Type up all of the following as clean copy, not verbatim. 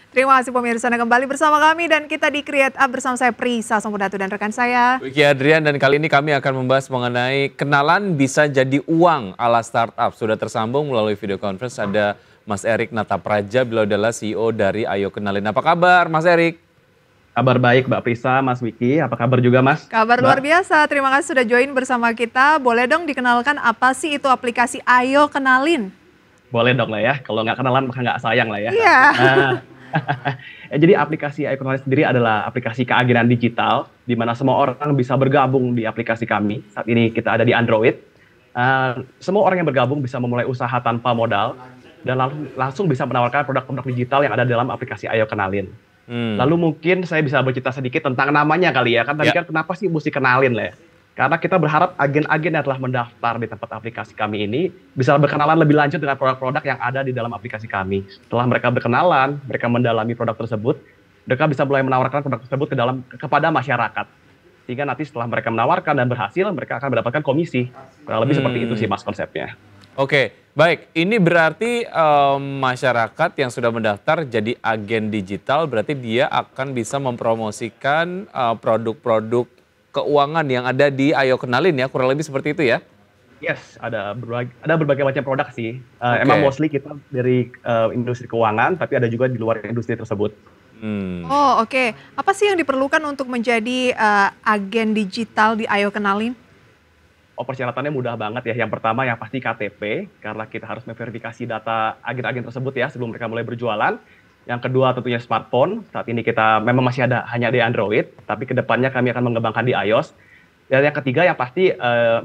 Terima kasih pemirsa Anda kembali bersama kami dan kita di Create Up bersama saya Prisa Songkodatu dan rekan saya Wiki Adrian, dan kali ini kami akan membahas mengenai kenalan bisa jadi uang ala startup. Sudah tersambung melalui video conference ada Mas Erik Natapraja, beliau adalah CEO dari Ayo Kenalin. Apa kabar Mas Erik? Kabar baik Mbak Prisa, Mas Wiki. Apa kabar juga Mas? Kabar luar biasa, terima kasih sudah join bersama kita. Boleh dong dikenalkan apa sih itu aplikasi Ayo Kenalin? Boleh dong lah ya, kalau nggak kenalan maka nggak sayang lah ya. Iya. Jadi aplikasi Ayo Kenalin sendiri adalah aplikasi keagenan digital, di mana semua orang bisa bergabung di aplikasi kami. Saat ini kita ada di Android. Semua orang yang bergabung bisa memulai usaha tanpa modal, dan langsung bisa menawarkan produk-produk digital yang ada dalam aplikasi Ayo Kenalin. Lalu mungkin saya bisa bercerita sedikit tentang namanya kali ya, kan tadi kan kenapa sih mesti kenalin lah ya. Karena kita berharap agen-agen yang telah mendaftar di tempat aplikasi kami ini bisa berkenalan lebih lanjut dengan produk-produk yang ada di dalam aplikasi kami. Setelah mereka berkenalan, mereka mendalami produk tersebut, mereka bisa mulai menawarkan produk tersebut kepada masyarakat. Sehingga nanti setelah mereka menawarkan dan berhasil, mereka akan mendapatkan komisi. Kurang lebih seperti itu sih Mas konsepnya. Oke, baik. Ini berarti masyarakat yang sudah mendaftar jadi agen digital, berarti dia akan bisa mempromosikan produk-produk keuangan yang ada di Ayo Kenalin ya, kurang lebih seperti itu ya? Yes, ada berbagai macam produk sih. Emang mostly kita dari industri keuangan, tapi ada juga di luar industri tersebut. Oh oke. Apa sih yang diperlukan untuk menjadi agen digital di Ayo Kenalin? Persyaratannya mudah banget ya. Yang pertama yang pasti KTP, karena kita harus memverifikasi data agen-agen tersebut ya sebelum mereka mulai berjualan. Yang kedua tentunya smartphone. Saat ini kita memang masih ada hanya di Android, tapi kedepannya kami akan mengembangkan di iOS. Dan yang ketiga yang pasti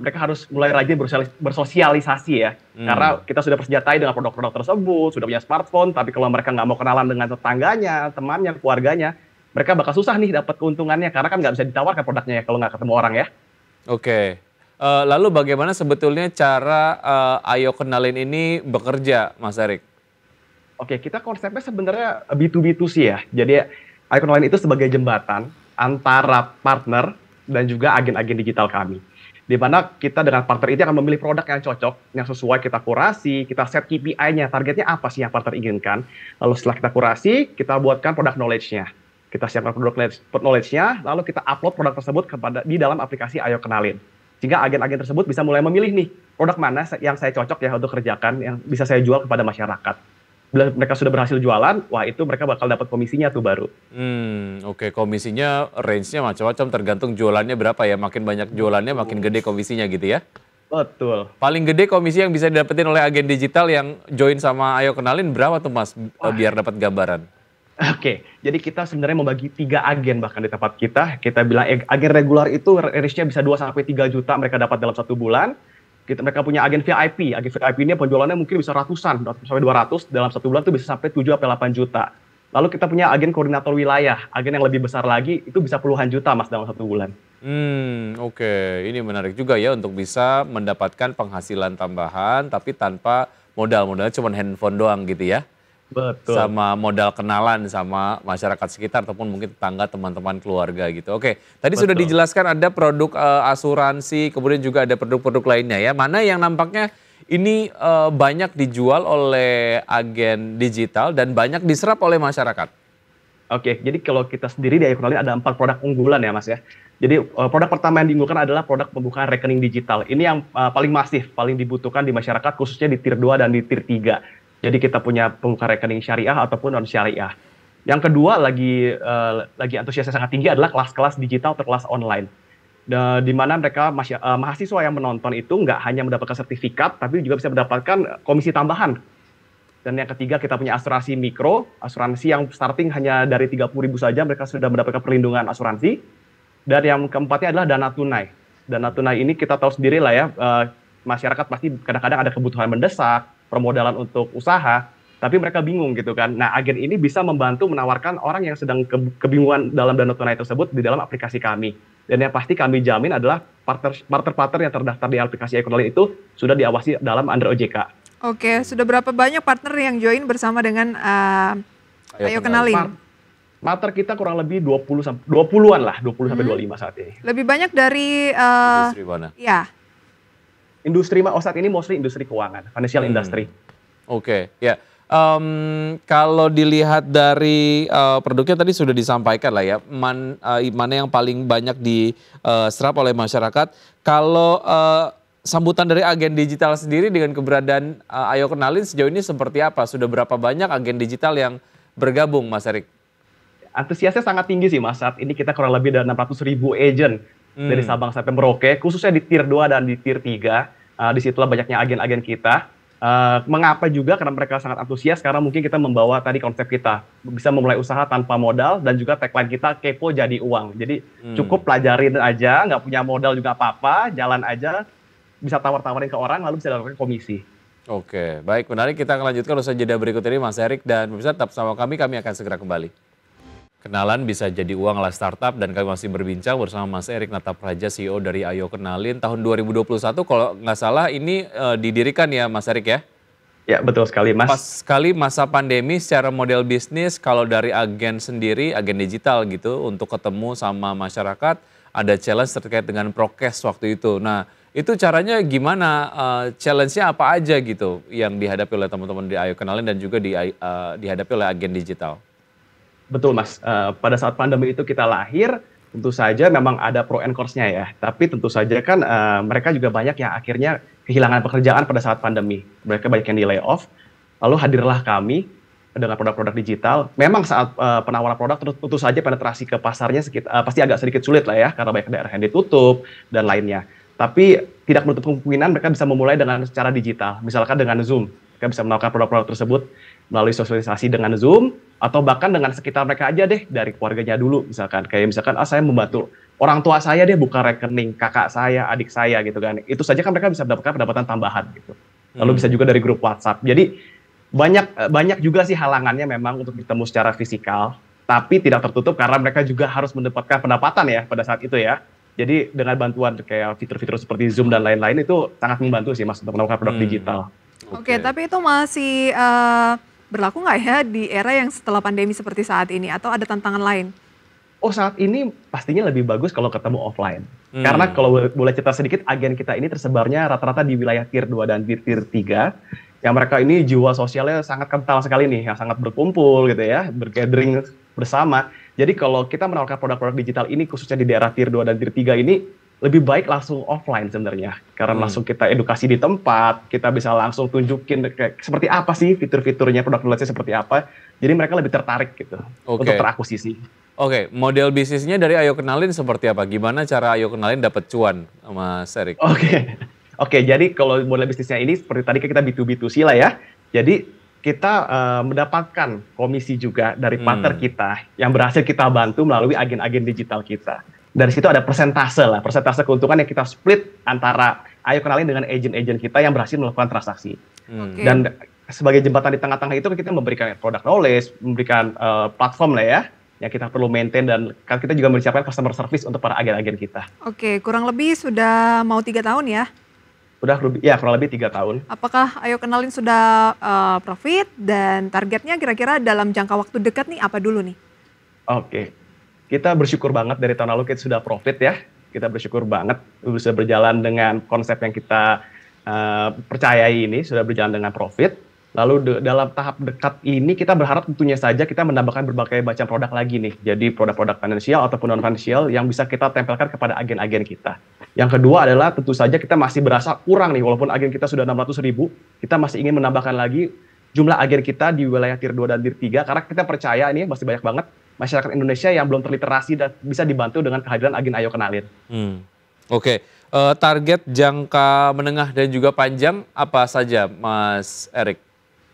mereka harus mulai rajin bersosialisasi ya. Karena kita sudah bersenjatai dengan produk-produk tersebut, sudah punya smartphone, tapi kalau mereka nggak mau kenalan dengan tetangganya, temannya, keluarganya, mereka bakal susah nih dapat keuntungannya, karena kan nggak bisa ditawarkan produknya ya kalau nggak ketemu orang ya. Oke. Lalu bagaimana sebetulnya cara Ayo Kenalin ini bekerja, Mas Erik? Oke, kita konsepnya sebenarnya B2B2C ya. Jadi Ayo Kenalin itu sebagai jembatan antara partner dan juga agen-agen digital kami. Di mana kita dengan partner itu akan memilih produk yang cocok, yang sesuai kita kurasi, kita set KPI-nya, targetnya apa sih yang partner inginkan. Lalu setelah kita kurasi, kita buatkan produk knowledge-nya. Kita siapkan produk knowledge-nya, lalu kita upload produk tersebut di dalam aplikasi Ayo Kenalin. Sehingga agen-agen tersebut bisa mulai memilih nih, produk mana yang saya cocok ya untuk kerjakan, yang bisa saya jual kepada masyarakat. Bila mereka sudah berhasil jualan, wah itu mereka bakal dapat komisinya tuh baru. Oke, komisinya range-nya macam-macam tergantung jualannya berapa ya. Makin banyak jualannya makin gede komisinya gitu ya. Betul. Paling gede komisi yang bisa didapetin oleh agen digital yang join sama Ayo Kenalin berapa tuh Mas, biar dapat gambaran? Oke, jadi kita sebenarnya membagi 3 agen bahkan di tempat kita. Kita bilang agen regular itu range-nya bisa 2-3 juta mereka dapat dalam 1 bulan. Mereka punya agen VIP. Agen VIP ini penjualannya mungkin bisa ratusan, sampai 200. Dalam 1 bulan itu bisa sampai 7-8 juta. Lalu kita punya agen koordinator wilayah. Agen yang lebih besar lagi itu bisa puluhan juta Mas dalam 1 bulan. Oke. Ini menarik juga ya untuk bisa mendapatkan penghasilan tambahan tapi tanpa modalnya cuma handphone doang gitu ya. Betul. Sama modal kenalan sama masyarakat sekitar ataupun mungkin tetangga, teman-teman, keluarga gitu. Oke, tadi sudah dijelaskan ada produk asuransi, kemudian juga ada produk-produk lainnya ya. Mana yang nampaknya ini banyak dijual oleh agen digital dan banyak diserap oleh masyarakat? Oke, jadi kalau kita sendiri di Ayo Kenalin ada 4 produk unggulan ya Mas ya. Jadi produk pertama yang diunggulkan adalah produk pembukaan rekening digital. Ini yang paling masif, paling dibutuhkan di masyarakat khususnya di tier 2 dan di tier 3. Jadi kita punya pembuka rekening syariah ataupun non syariah. Yang kedua lagi antusiasnya sangat tinggi adalah kelas-kelas digital atau kelas online. Di mana mereka mahasiswa yang menonton itu nggak hanya mendapatkan sertifikat, tapi juga bisa mendapatkan komisi tambahan. Dan yang ketiga kita punya asuransi mikro, asuransi yang starting hanya dari 30.000 saja mereka sudah mendapatkan perlindungan asuransi. Dan yang keempatnya adalah dana tunai. Dana tunai ini kita tahu sendiri lah ya, masyarakat pasti kadang-kadang ada kebutuhan mendesak, permodalan untuk usaha, tapi mereka bingung gitu kan. Nah, agen ini bisa membantu menawarkan orang yang sedang kebingungan dalam dana tunai tersebut di dalam aplikasi kami. Dan yang pasti kami jamin adalah partner-partner yang terdaftar di aplikasi Ayo Kenalin itu sudah diawasi dalam under OJK. Oke, sudah berapa banyak partner yang join bersama dengan Ayo Kenalin? Partner kita kurang lebih 20-an lah, 20 sampai 25 saat ini. Lebih banyak dari industri mana? Ya. Industri saat ini mostly industri keuangan, financial industry. Oke, ya. kalau dilihat dari produknya tadi sudah disampaikan lah ya, mana yang paling banyak diserap oleh masyarakat. Kalau sambutan dari agen digital sendiri dengan keberadaan Ayo Kenalin sejauh ini seperti apa? Sudah berapa banyak agen digital yang bergabung, Mas Erik? Antusiasnya sangat tinggi sih Mas. Saat ini kita kurang lebih ada 600.000 agent dari Sabang sampai Merauke, khususnya di tier 2 dan di tier 3. Disitulah banyaknya agen-agen kita. Mengapa juga? Karena mereka sangat antusias, karena mungkin kita membawa tadi konsep kita. Bisa memulai usaha tanpa modal, dan juga tagline kita, kepo jadi uang. Jadi cukup pelajarin aja, nggak punya modal juga apa-apa, jalan aja, bisa tawar-tawarin ke orang, lalu bisa dapatkan komisi. Oke, baik, menarik. Kita akan lanjutkan usai jeda berikut ini, Mas Erik. Dan pemirsa tetap sama kami akan segera kembali. Kenalan bisa jadi uang ala startup, dan kami masih berbincang bersama Mas Erik Natapraja, CEO dari Ayo Kenalin. Tahun 2021 kalau nggak salah ini didirikan ya Mas Erik ya? Ya betul sekali Mas. Pas sekali masa pandemi secara model bisnis, kalau dari agen sendiri, agen digital gitu, untuk ketemu sama masyarakat, ada challenge terkait dengan prokes waktu itu. Nah itu caranya gimana, challenge-nya apa aja gitu yang dihadapi oleh teman-teman di Ayo Kenalin dan juga dihadapi oleh agen digital? Betul Mas, pada saat pandemi itu kita lahir, tentu saja memang ada pro and cons-nya ya. Tapi tentu saja kan mereka juga banyak yang akhirnya kehilangan pekerjaan pada saat pandemi. Mereka banyak yang di layoff, lalu hadirlah kami dengan produk-produk digital. Memang saat penawaran produk tentu saja penetrasi ke pasarnya pasti agak sedikit sulit lah ya, karena banyak daerah yang ditutup dan lainnya. Tapi tidak menutup kemungkinan mereka bisa memulai dengan secara digital, misalkan dengan Zoom. Mereka bisa menawarkan produk-produk tersebut melalui sosialisasi dengan Zoom, atau bahkan dengan sekitar mereka aja deh, dari keluarganya dulu misalkan. Kayak misalkan, saya membantu orang tua saya deh buka rekening, kakak saya, adik saya gitu kan. Itu saja kan mereka bisa mendapatkan pendapatan tambahan gitu. Lalu bisa juga dari grup WhatsApp. Jadi banyak juga sih halangannya memang untuk bertemu secara fisikal, tapi tidak tertutup karena mereka juga harus mendapatkan pendapatan ya pada saat itu ya. Jadi dengan bantuan kayak fitur-fitur seperti Zoom dan lain-lain itu sangat membantu sih Mas untuk menawarkan produk digital. Oke, tapi itu masih berlaku nggak ya di era yang setelah pandemi seperti saat ini, atau ada tantangan lain? Oh, saat ini pastinya lebih bagus kalau ketemu offline. Karena kalau boleh cerita sedikit, agen kita ini tersebarnya rata-rata di wilayah tier 2 dan tier 3. Yang mereka ini jiwa sosialnya sangat kental sekali nih, yang sangat berkumpul gitu ya, bergathering bersama. Jadi kalau kita menawarkan produk-produk digital ini khususnya di daerah tier 2 dan tier 3 ini, lebih baik langsung offline sebenarnya. Karena langsung kita edukasi di tempat, kita bisa langsung tunjukin kayak seperti apa sih fitur-fiturnya, produk-produknya seperti apa. Jadi mereka lebih tertarik gitu untuk terakuisisi. Oke, model bisnisnya dari Ayo Kenalin seperti apa? Gimana cara Ayo Kenalin dapat cuan, Mas Erik? Oke, jadi kalau model bisnisnya ini seperti tadi kita B2B2C lah ya. Jadi kita mendapatkan komisi juga dari partner kita yang berhasil kita bantu melalui agen-agen digital kita. Dari situ ada persentase keuntungan yang kita split antara Ayo Kenalin dengan agent-agent kita yang berhasil melakukan transaksi. Dan sebagai jembatan di tengah-tengah itu kita memberikan product knowledge, memberikan platform lah ya, yang kita perlu maintain, dan kita juga menyiapkan customer service untuk para agen-agen kita. Oke, kurang lebih sudah mau 3 tahun ya? Kurang lebih 3 tahun. Apakah Ayo Kenalin sudah profit, dan targetnya kira-kira dalam jangka waktu dekat nih apa dulu nih? Oke. Kita bersyukur banget dari tahun lalu kita sudah profit ya. Kita bersyukur banget bisa berjalan dengan konsep yang kita percayai ini, sudah berjalan dengan profit. Lalu dalam tahap dekat ini kita berharap tentunya saja kita menambahkan berbagai macam produk lagi nih. Jadi produk-produk finansial ataupun non-finansial yang bisa kita tempelkan kepada agen-agen kita. Yang kedua adalah tentu saja kita masih berasa kurang nih, walaupun agen kita sudah 600.000, kita masih ingin menambahkan lagi jumlah agen kita di wilayah tier 2 dan tier 3, karena kita percaya ini masih banyak banget masyarakat Indonesia yang belum terliterasi dan bisa dibantu dengan kehadiran agen Ayo Kenalin. Oke. Target jangka menengah dan juga panjang apa saja Mas Erik?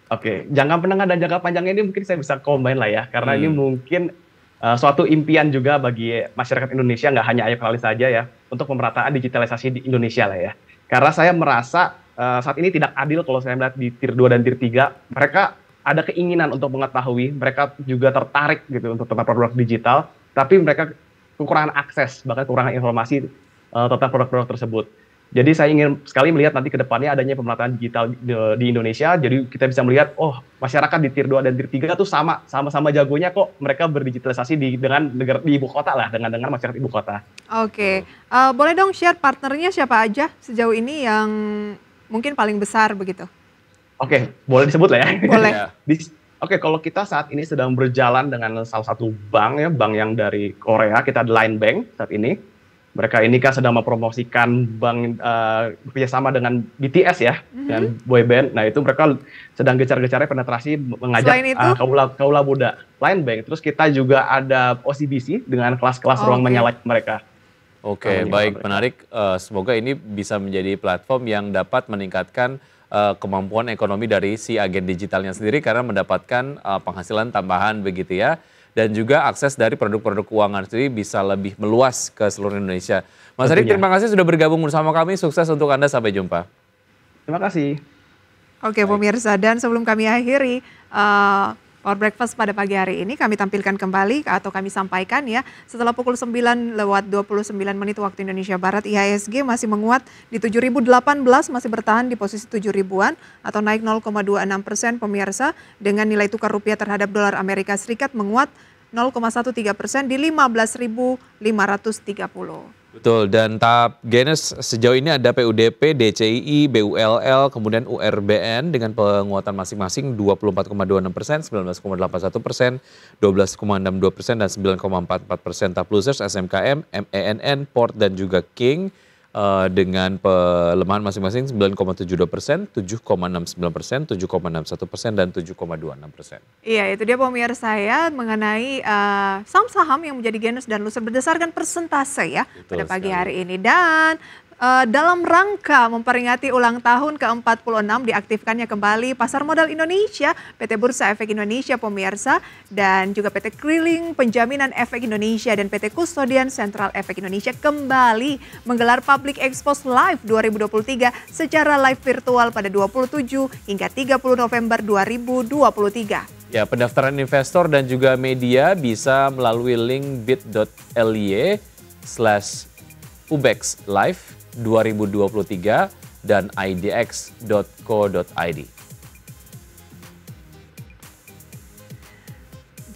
Oke, jangka menengah dan jangka panjang ini mungkin saya bisa combine lah ya, karena ini mungkin suatu impian juga bagi masyarakat Indonesia, nggak hanya Ayo Kenalin saja ya, untuk pemerataan digitalisasi di Indonesia lah ya. Karena saya merasa saat ini tidak adil kalau saya melihat di tier 2 dan tier 3, mereka ada keinginan untuk mengetahui, mereka juga tertarik gitu untuk tentang produk digital, tapi mereka kekurangan akses, bahkan kekurangan informasi tentang produk-produk tersebut. Jadi saya ingin sekali melihat nanti ke depannya adanya pemerataan digital di Indonesia, jadi kita bisa melihat, oh masyarakat di tier 2 dan tier 3 tuh sama-sama jagonya kok, mereka berdigitalisasi dengan negara di ibu kota lah, dengan masyarakat ibu kota. Oke, boleh dong share partnernya siapa aja sejauh ini yang mungkin paling besar begitu? Oke, boleh disebut lah ya. Boleh. Ya. Oke, kalau kita saat ini sedang berjalan dengan salah satu bank ya, bank yang dari Korea, kita ada Line Bank saat ini. Mereka ini kan sedang mempromosikan bank bekerjasama dengan BTS ya, dan boyband. Nah itu mereka sedang gencar-gencarnya penetrasi mengajak kaula muda Line Bank. Terus kita juga ada OCBC dengan kelas-kelas ruang menyala mereka. Oke, baik, menarik. Semoga ini bisa menjadi platform yang dapat meningkatkan kemampuan ekonomi dari si agen digitalnya sendiri karena mendapatkan penghasilan tambahan begitu ya. Dan juga akses dari produk-produk keuangan sendiri bisa lebih meluas ke seluruh Indonesia. Mas Arik, terima kasih sudah bergabung bersama kami. Sukses untuk Anda, sampai jumpa. Terima kasih. Oke, pemirsa, dan sebelum kami akhiri Power Breakfast pada pagi hari ini, kami tampilkan kembali atau kami sampaikan ya, setelah pukul 9 lewat 29 menit waktu Indonesia Barat, IHSG masih menguat di 7.018, masih bertahan di posisi 7.000-an atau naik 0,26% pemirsa, dengan nilai tukar rupiah terhadap dolar Amerika Serikat menguat 0,13% di 15.530. Betul, dan tahap Gainers sejauh ini ada PUDP, DCII, BULL, kemudian URBN dengan penguatan masing-masing 24,26%, 19,81%, 12,62%, dan 9,44%. Top losers SMKM, MENN, Port, dan juga King dengan pelemahan masing-masing 9,72%, 7,69%, 7,61%, dan 7,26%. Iya, itu dia pemirsa ya mengenai saham-saham yang menjadi gainers dan loser berdasarkan persentase ya. Betul pada pagi sekali. hari ini. Dan dalam rangka memperingati ulang tahun ke-46 diaktifkannya kembali Pasar Modal Indonesia, PT Bursa Efek Indonesia pemirsa, dan juga PT Krilling Penjaminan Efek Indonesia dan PT Kustodian Sentral Efek Indonesia kembali menggelar Public Expos Live 2023 secara live virtual pada 27 hingga 30 November 2023. Ya, pendaftaran investor dan juga media bisa melalui link bit.ly/ubex live 2023 dan idx.co.id.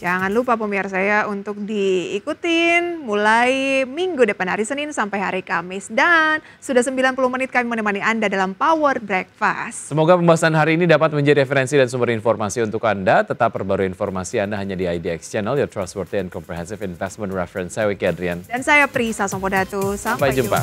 Jangan lupa pemirsa ya untuk diikutin mulai minggu depan hari Senin sampai hari Kamis. Dan sudah 90 menit kami menemani Anda dalam Power Breakfast. Semoga pembahasan hari ini dapat menjadi referensi dan sumber informasi untuk Anda. Tetap perbarui informasi Anda hanya di IDX Channel, your trustworthy and comprehensive investment reference. Saya Wiki Adrian. Dan saya Prisa Sompodatu. Sampai jumpa.